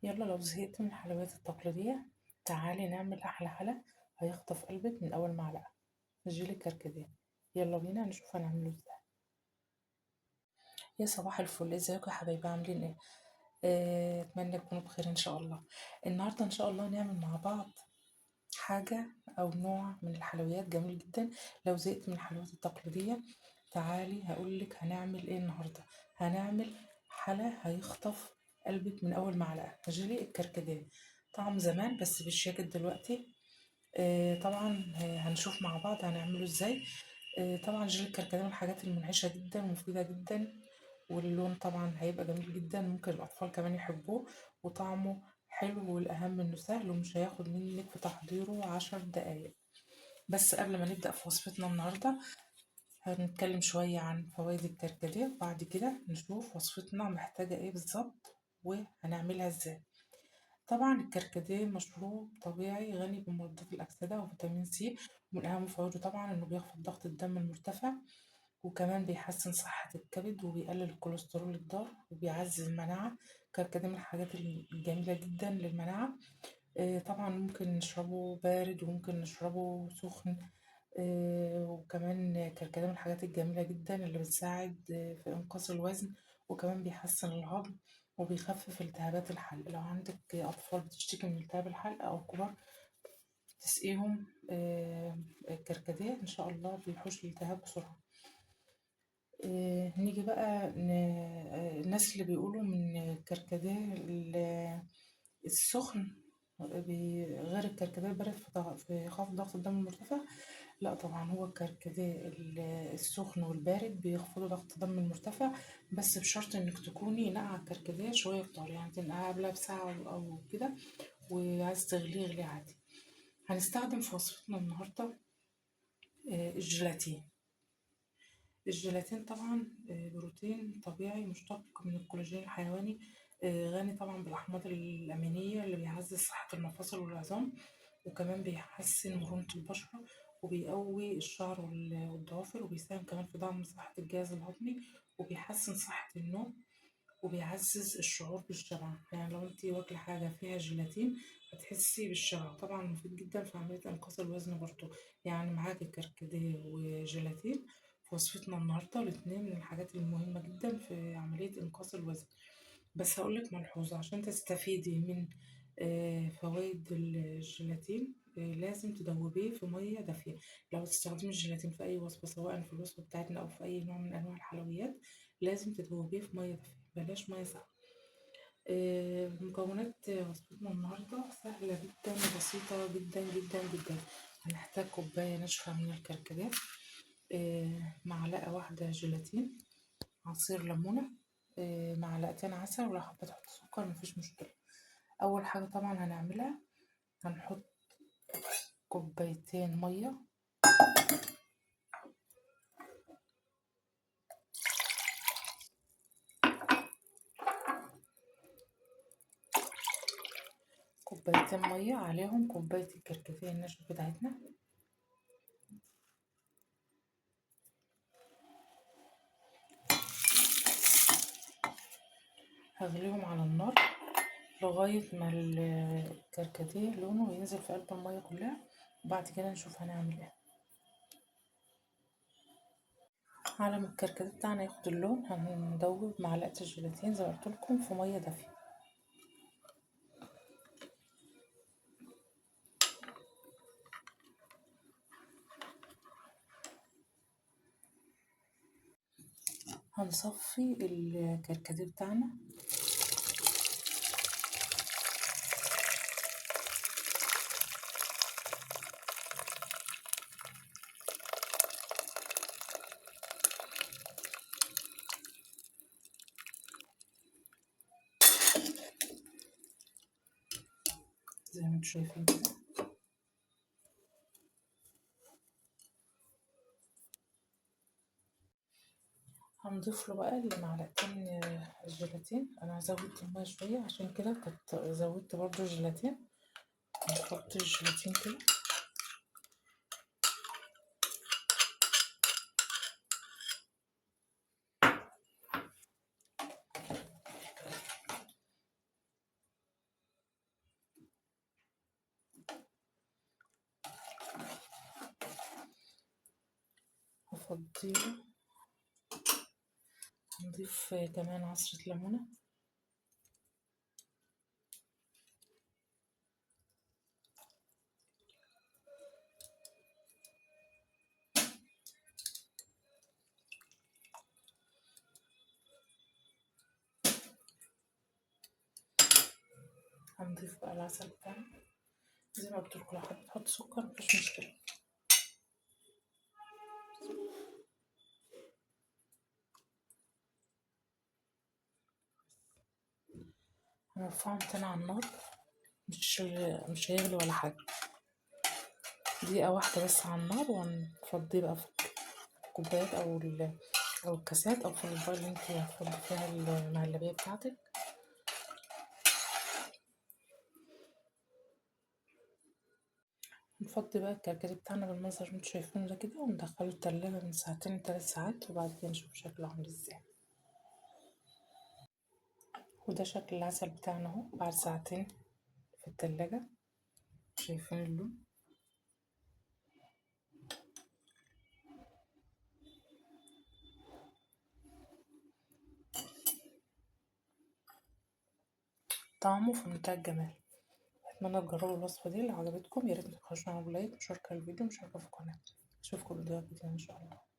يلا لو زهقت من الحلويات التقليدية، تعالي نعمل أحلى حلا هيخطف قلبك من أول معلقة. جيلي كركديه. يلا بينا نشوف هنعمله ازاي. يا صباح الفل، ازيكم يا حبايبي؟ عاملين ايه؟ اتمنى تكونوا بخير ان شاء الله. النهارده ان شاء الله نعمل مع بعض حاجة أو نوع من الحلويات جميل جدا. لو زهقت من الحلويات التقليدية، تعالي هقولك هنعمل ايه النهاردة. هنعمل حلا هيخطف قلبك من أول معلقة، جيلي الكركديه. طعم زمان بس بالشياكة دلوقتي. طبعا هنشوف مع بعض هنعمله ازاي. طبعا جيلي الكركديه من الحاجات المنعشة جدا ومفيدة جدا، واللون طبعا هيبقى جميل جدا، ممكن الأطفال كمان يحبوه، وطعمه حلو، والأهم إنه سهل ومش هياخد منك في تحضيره 10 دقايق. بس قبل ما نبدأ في وصفتنا النهاردة، هنتكلم شوية عن فوائد الكركديه، وبعد كده نشوف وصفتنا محتاجة ايه بالظبط وهنعملها ازاي. طبعا الكركديه مشروب طبيعي غني بمضادات الأكسدة وفيتامين سي، ومن أهم فوائده طبعا إنه بيخفض ضغط الدم المرتفع، وكمان بيحسن صحة الكبد وبيقلل الكوليسترول الضار وبيعزز المناعة. الكركديه من الحاجات الجميلة جدا للمناعة. طبعا ممكن نشربه بارد وممكن نشربه سخن. وكمان كركديه من الحاجات الجميلة جدا اللي بتساعد في إنقاص الوزن، وكمان بيحسن الهضم وبيخفف التهابات الحلق. لو عندك أطفال بتشتكي من التهاب الحلق أو كبار، تسقيهم كركديه إن شاء الله بيحوش الالتهاب بسرعة. نيجي بقى الناس اللي بيقولوا من الكركديه السخن غير الكركديه البارد في خفض ضغط الدم المرتفع. لا طبعا، هو الكركديه السخن والبارد بيخفضوا ضغط الدم المرتفع، بس بشرط انك تكوني نقع الكركديه شويه كتار، يعني تنقعها قبلها بساعه او كده، وعايز تغليه غلي عادي. هنستخدم في وصفتنا النهارده الجيلاتين. الجيلاتين طبعا بروتين طبيعي مشتق من الكولاجين الحيواني، غني طبعا بالأحماض الأمينية اللي بيعزز صحة المفاصل والعظام، وكمان بيحسن مرونة البشرة، وبيقوي الشعر والضوافر، وبيساهم كمان في دعم صحة الجهاز الهضمي، وبيحسن صحة النوم، وبيعزز الشعور بالشبع. يعني لو انتي واكلة حاجة فيها جيلاتين هتحسي بالشبع. طبعا مفيد جدا في عملية إنقاص الوزن برضو. يعني معاكي كركديه وجيلاتين في وصفتنا النهاردة، الاتنين من الحاجات المهمة جدا في عملية إنقاص الوزن. بس هقولك ملحوظة عشان تستفيدي من فوائد الجيلاتين. لازم تدوبيه في مية دافية. لو تستخدمي الجيلاتين في أي وصفة، سواء في الوصفة بتاعتنا أو في أي نوع من أنواع الحلويات، لازم تدوبيه في مية دافية، بلاش مية ساقعة. مكونات وصفتنا النهاردة سهلة جدا وبسيطة جدا جدا جدا. هنحتاج كوباية ناشفة من الكركديه، معلقة واحدة جيلاتين، عصير ليمونة، معلقتين عسل، ولو حابة تحط سكر مفيش مشكلة. أول حاجة طبعا هنعملها، هنحط كوبايتين مية، كوبايتين مية عليهم كوباية الكركديه الناشفة بتاعتنا. هغليهم على النار لغاية ما الكركديه لونه ينزل في قلب المية كلها، وبعد كده نشوف هنعمل ايه. على ما الكركديه بتاعنا ياخد اللون، هندوب معلقة الجيلاتين زي ما قلتلكم في مية دافية. هنصفي الكركديه بتاعنا. زي ما انتم شايفين كده. هنضيف له بقى المعلقتين الجيلاتين. انا زودت الميه شويه، عشان كده كنت زودت برضو الجيلاتين. هنحط الجيلاتين كده. هنفضيه. هنضيف كمان عصرة ليمونة. هنضيف بقى العسل بتاعنا زي ما قلتلكوا، لو حابة تحط سكر مفيش مشكلة. هنرفعهم تاني على النار، مش هيغلي ولا حاجة، دقيقة واحدة بس على النار، ونفضيه بقى في الكوبايات أو الكاسات أو في الأطباق اللي انتي هتفضي فيها المهلبية بتاعتك. نفضي بقى الكركديه بتاعنا بالمنظر اللي انتوا شايفينه ده كده، وندخله التلاجة من ساعتين ل3 ساعات، وبعد كده نشوف شكله عامل ازاي. وده شكل العسل بتاعنا اهو بعد ساعتين في التلاجة. شايفين اللون؟ طعمه في منتهى الجمال. اتمنى تجربوا الوصفة دي. لو عجبتكم ياريت متنسوش تعملوا لايك ومشاركة الفيديو ومشاركة في القناة. اشوفكم فيديوهات جديدة ان شاء الله.